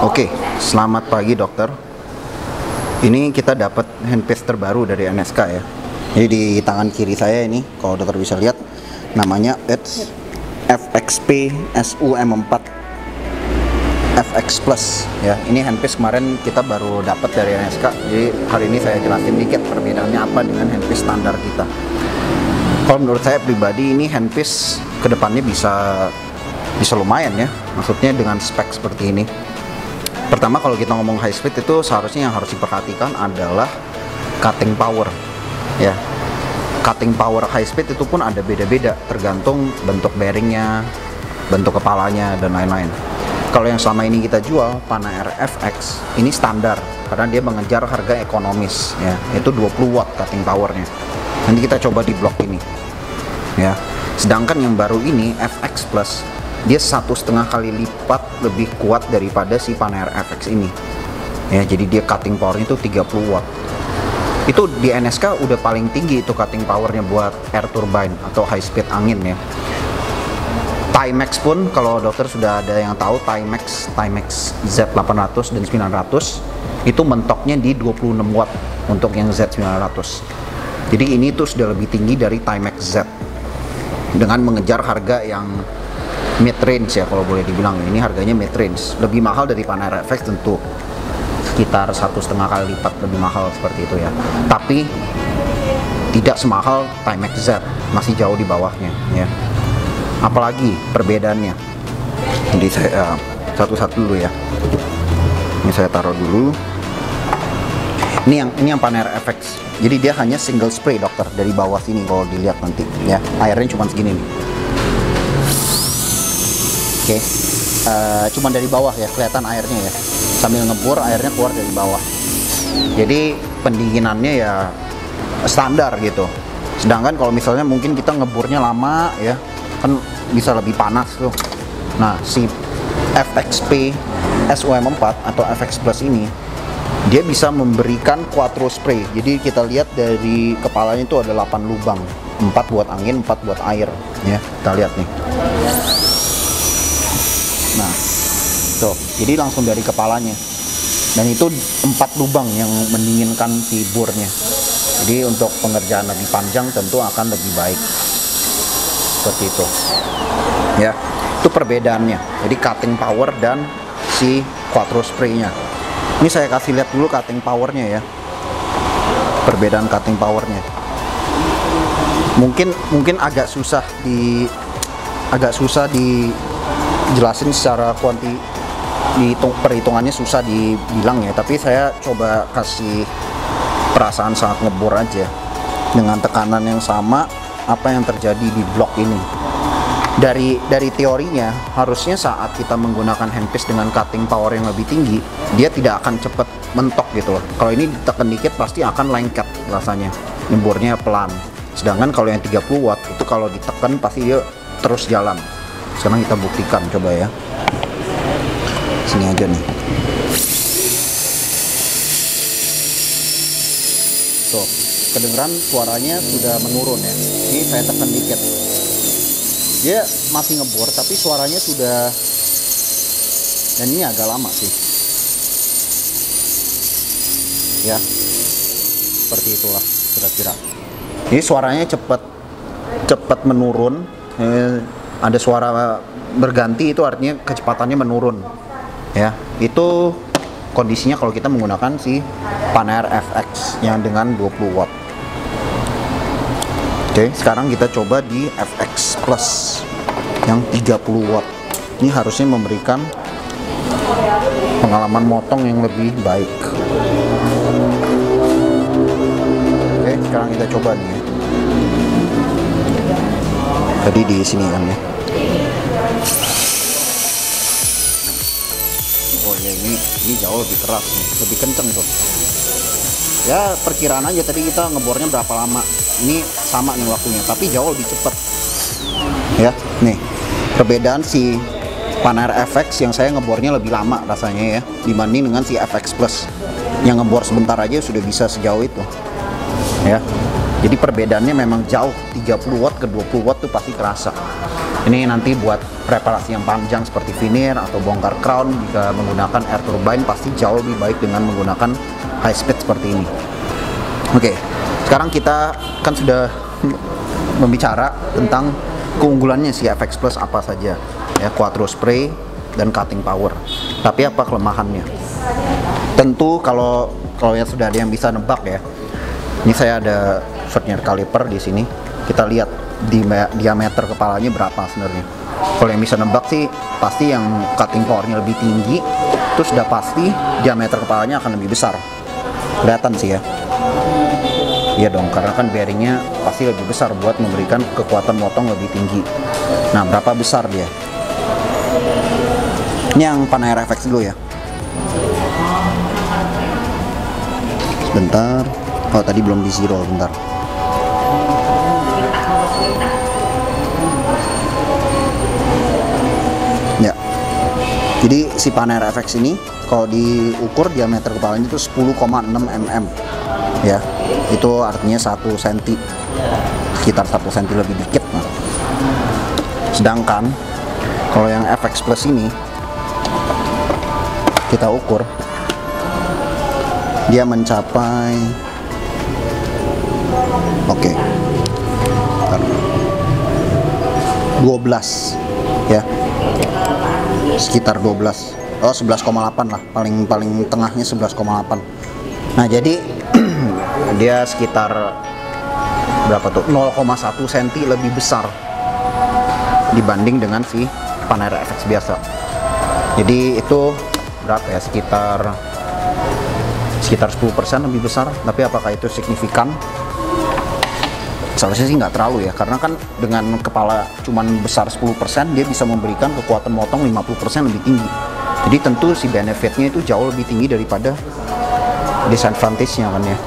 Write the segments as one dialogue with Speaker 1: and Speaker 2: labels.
Speaker 1: Oke, selamat pagi dokter. Ini kita dapat handpiece terbaru dari NSK ya. Jadi di tangan kiri saya ini, kalau dokter bisa lihat, namanya It's FXP SUM4 FX Plus ya. Ini handpiece kemarin kita baru dapat dari NSK. Jadi hari ini saya jelasin dikit perbedaannya apa dengan handpiece standar kita. Kalau menurut saya pribadi ini handpiece kedepannya bisa lumayan ya. Maksudnya dengan spek seperti ini. Pertama, kalau kita ngomong high speed itu seharusnya yang harus diperhatikan adalah cutting power ya. Cutting power high speed itu pun ada beda-beda tergantung bentuk bearingnya, bentuk kepalanya, dan lain-lain. Kalau yang selama ini kita jual Panair FX ini standar karena dia mengejar harga ekonomis ya, itu 20 watt cutting powernya. Nanti kita coba di blok ini ya. Sedangkan yang baru ini FX Plus, dia 1,5 kali lipat lebih kuat daripada si Panair FX ini ya. Jadi dia cutting powernya itu 30 watt. Itu di NSK udah paling tinggi itu cutting powernya buat air turbine atau high speed angin ya. Timex pun, kalau dokter sudah ada yang tahu, Timex Z800 dan 900 itu mentoknya di 26 watt untuk yang Z900. Jadi ini tuh sudah lebih tinggi dari Timex Z dengan mengejar harga yang mid range ya, kalau boleh dibilang. Ini harganya mid range, lebih mahal dari Panair FX tentu, sekitar 1,5 kali lipat lebih mahal seperti itu ya. Tapi tidak semahal Timex Z, masih jauh di bawahnya ya. Apalagi perbedaannya, jadi saya satu-satu dulu ya. Ini saya taruh dulu. Ini yang Panair FX. Jadi dia hanya single spray dokter dari bawah sini kalau dilihat nanti ya. Airnya cuma segini nih. Oke, cuman dari bawah ya, kelihatan airnya ya. Sambil ngebor airnya keluar dari bawah. Jadi pendinginannya ya standar gitu. Sedangkan kalau misalnya mungkin kita ngebornya lama ya, kan bisa lebih panas tuh. Nah, si FXP SUM4 atau FX Plus ini dia bisa memberikan quattro spray. Jadi kita lihat dari kepalanya itu ada 8 lubang, 4 buat angin, 4 buat air ya. Kita lihat nih. Nah, tuh, jadi langsung dari kepalanya. Dan itu 4 lubang yang mendinginkan si bornya. Jadi untuk pengerjaan lebih panjang tentu akan lebih baik. Seperti itu. Ya, itu perbedaannya. Jadi cutting power dan si quattro spray-nya. Ini saya kasih lihat dulu cutting powernya ya. Perbedaan cutting powernya. Mungkin agak susah dijelasin secara perhitungannya susah dibilang ya, tapi saya coba kasih perasaan saat ngebor aja. Dengan tekanan yang sama, apa yang terjadi di blok ini. Dari teorinya, harusnya saat kita menggunakan handpiece dengan cutting power yang lebih tinggi, dia tidak akan cepat mentok gitu loh. Kalau ini ditekan dikit pasti akan lengket rasanya, nyebornya pelan. Sedangkan kalau yang 30 watt itu kalau ditekan pasti dia terus jalan. Sekarang kita buktikan, coba ya. Sini aja nih. Tuh, kedengeran suaranya sudah menurun ya. Ini saya tekan dikit. Dia masih ngebor tapi suaranya sudah, dan ini agak lama sih. Ya. Seperti itulah kira-kira. Ini suaranya cepat menurun. Ada suara berganti, itu artinya kecepatannya menurun. Ya, itu kondisinya kalau kita menggunakan si Panair FX yang dengan 20 watt. Oke, sekarang kita coba di FX Plus yang 30 watt. Ini harusnya memberikan pengalaman motong yang lebih baik. Oke, sekarang kita coba nih ya. Tadi di sini kan ya. Oh ya, ini jauh lebih keras nih, lebih kenceng tuh. Ya perkiraan aja tadi kita ngebornya berapa lama. Ini sama nih waktunya, tapi jauh lebih cepat. Ya, nih perbedaan si Panair FX yang saya ngebornya lebih lama rasanya ya, dibanding dengan si FX Plus yang ngebor sebentar aja sudah bisa sejauh itu. Ya, Jadi perbedaannya memang jauh, 30 watt ke 20 watt tuh pasti kerasa. Ini nanti buat preparasi yang panjang seperti veneer atau bongkar crown, jika menggunakan air turbine pasti jauh lebih baik dengan menggunakan high speed seperti ini. Oke, sekarang kita kan sudah membicara tentang keunggulannya si FX Plus apa saja ya, quattro spray dan cutting power. Tapi apa kelemahannya? Tentu kalau yang sudah ada yang bisa nebak ya. Ini saya ada vernier caliper di sini. Kita lihat di diameter kepalanya berapa sebenarnya. Kalau yang bisa nebak sih pasti yang cutting powernya lebih tinggi, terus sudah pasti diameter kepalanya akan lebih besar. Kelihatan sih ya. Iya dong, karena kan bearingnya pasti lebih besar buat memberikan kekuatan motong lebih tinggi. Nah, berapa besar dia? Ini yang Panera FX dulu ya. Sebentar. Oh, tadi belum di zero, bentar. Ya. Jadi si Panera FX ini kalau diukur diameter kepalanya itu 10,6 mm. Ya, itu artinya 1 cm, sekitar 1 cm lebih dikit. Nah. Sedangkan kalau yang FX Plus ini kita ukur, dia mencapai 12 ya, sekitar 12. Oh, 11,8 lah, paling tengahnya 11,8. Nah, jadi dia sekitar berapa tuh, 0,1 cm lebih besar dibanding dengan si Panera FX biasa. Jadi itu berapa ya, sekitar 10% lebih besar. Tapi apakah itu signifikan? Seharusnya sih nggak terlalu ya, karena kan dengan kepala cuman besar 10% dia bisa memberikan kekuatan motong 50% lebih tinggi. Jadi tentu si benefitnya itu jauh lebih tinggi daripada disadvantage-nya kan ya.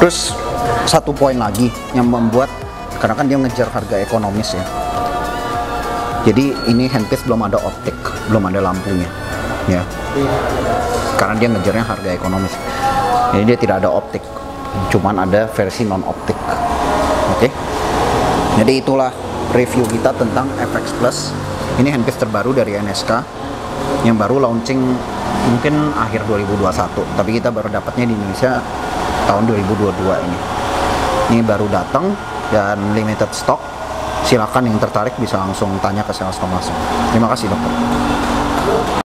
Speaker 1: Terus satu poin lagi yang membuat, karena kan dia ngejar harga ekonomis ya. Jadi ini handpiece belum ada optik, belum ada lampunya ya. Karena dia ngejarnya harga ekonomis. Jadi dia tidak ada optik, cuman ada versi non optik. Oke. Jadi itulah review kita tentang FX Plus. Ini handpiece terbaru dari NSK yang baru launching mungkin akhir 2021, tapi kita baru dapatnya di Indonesia tahun 2022 ini. Ini baru datang dan limited stock. Silakan yang tertarik bisa langsung tanya ke sales langsung. Terima kasih dokter.